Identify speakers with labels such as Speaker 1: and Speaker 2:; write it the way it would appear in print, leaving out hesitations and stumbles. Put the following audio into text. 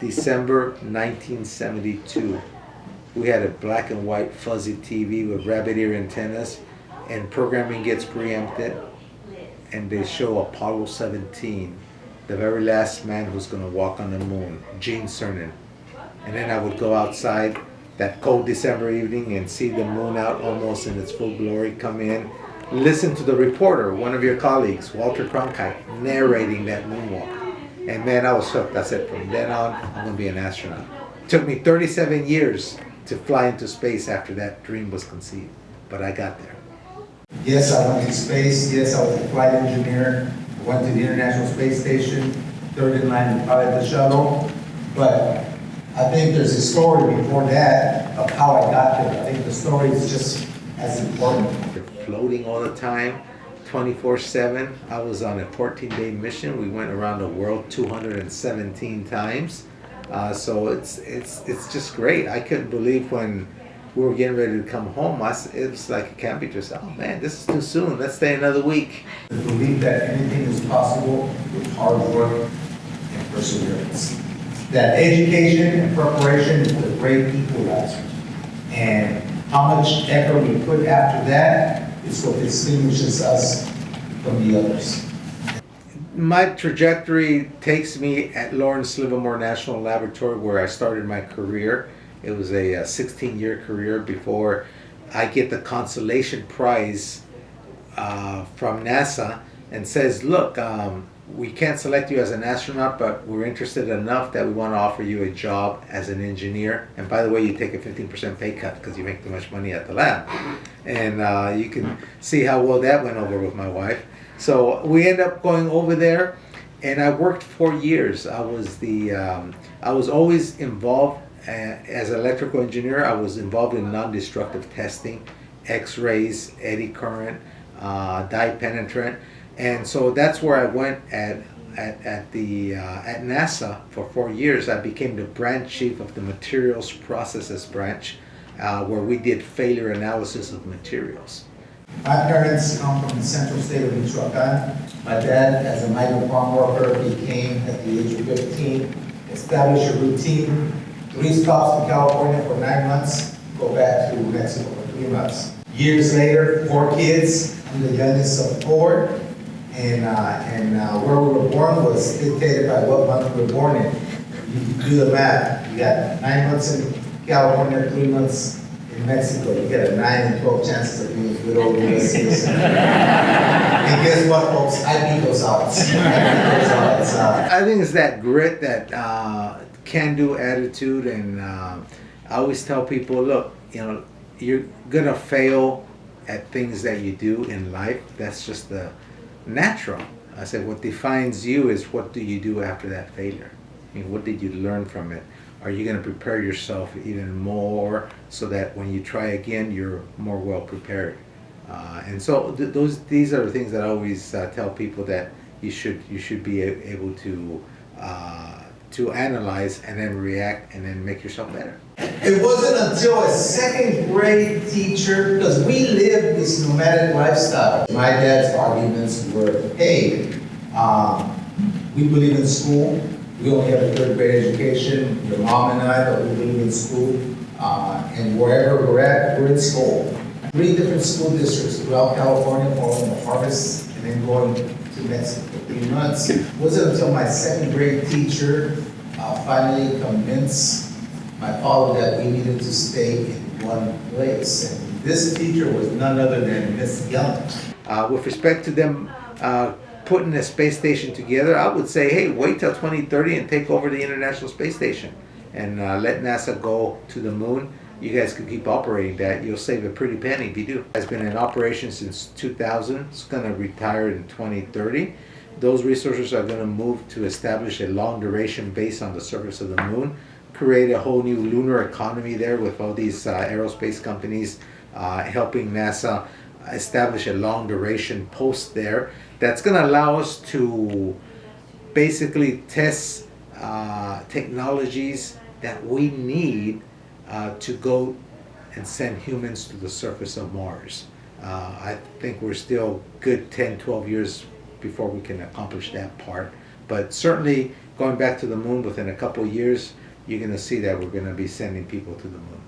Speaker 1: December 1972. We had a black and white fuzzy TV with rabbit ear antennas, and programming gets preempted, and they show Apollo 17, the very last man who's going to walk on the moon, Gene Cernan. And then I would go outside that cold December evening and see the moon out almost in its full glory come in. Listen to the reporter, one of your colleagues, Walter Cronkite, narrating that moonwalk. And man, I was hooked. I said, from then on, I'm going to be an astronaut. It took me 37 years to fly into space after that dream was conceived, but I got there.
Speaker 2: Yes, I went to space. Yes, I was a flight engineer. I went to the International Space Station, third in line to pilot the shuttle. But I think there's a story before that of how I got there. I think the story is just as important.
Speaker 1: They're floating all the time, 24/7. I was on a 14-day mission. We went around the world 217 times. So it's just great. I couldn't believe when we were getting ready to come home. It was like it can't be just, oh man, this is too soon. Let's stay another week.
Speaker 2: To believe that anything is possible with hard work and perseverance. That education and preparation is the great equalizer. And how much effort we put after that is what distinguishes us from the others.
Speaker 1: My trajectory takes me at Lawrence Livermore National Laboratory, where I started my career. It was a 16-year career before I get the consolation prize from NASA and says, look, we can't select you as an astronaut, but we're interested enough that we want to offer you a job as an engineer. And by the way, you take a 15% pay cut because you make too much money at the lab. And you can see how well that went over with my wife. So we end up going over there, and I worked 4 years. I was always involved as an electrical engineer. I was involved in non-destructive testing, X-rays, eddy current, dye penetrant, and so that's where I went at NASA for 4 years. I became the branch chief of the materials processes branch, where we did failure analysis of materials.
Speaker 2: My parents come from the central state of Michoacan. My dad, as a migrant farm worker, became, at the age of 15, established a routine, 3 stops in California for 9 months, go back to Mexico for 3 months. Years later, 4 kids, I'm the youngest of 4, and where we were born was dictated by what month we were born in. You do the math. You got 9 months in California, 3 months in Mexico. You get a 9 in 12 chances of being a good old US citizen. And guess what, folks? I beat those odds.
Speaker 1: I think it's that grit, that can-do attitude, and I always tell people, look, you're gonna fail at things that you do in life. That's just the natural. I said, what defines you is what do you do after that failure? I mean, what did you learn from it? Are you going to prepare yourself even more so that when you try again, you're more well prepared? And so these are the things that I always tell people, that you should be able to analyze and then react and then make yourself better.
Speaker 2: It wasn't until a 2nd grade teacher, because we lived this nomadic lifestyle. My dad's arguments were, hey, we believe in school. We only have a 3rd grade education, your mom and I, but we believe in school. And wherever we're at, we're in school. 3 different school districts throughout California following the harvest, and then going to Mexico for 3 months. It wasn't until my 2nd grade teacher finally convinced my father that we needed to stay in one place. And this teacher was none other than Miss Young.
Speaker 1: With respect to them putting a space station together, I would say, hey, wait till 2030 and take over the International Space Station and let NASA go to the moon. You guys can keep operating that. You'll save a pretty penny if you do. It's been in operation since 2000. It's going to retire in 2030. Those resources are going to move to establish a long duration base on the surface of the moon, create a whole new lunar economy there with all these aerospace companies helping NASA establish a long duration post there. That's going to allow us to basically test technologies that we need to go and send humans to the surface of Mars. I think we're still good 10, 12 years before we can accomplish that part. But certainly going back to the moon within a couple of years, you're gonna see that we're gonna be sending people to the moon.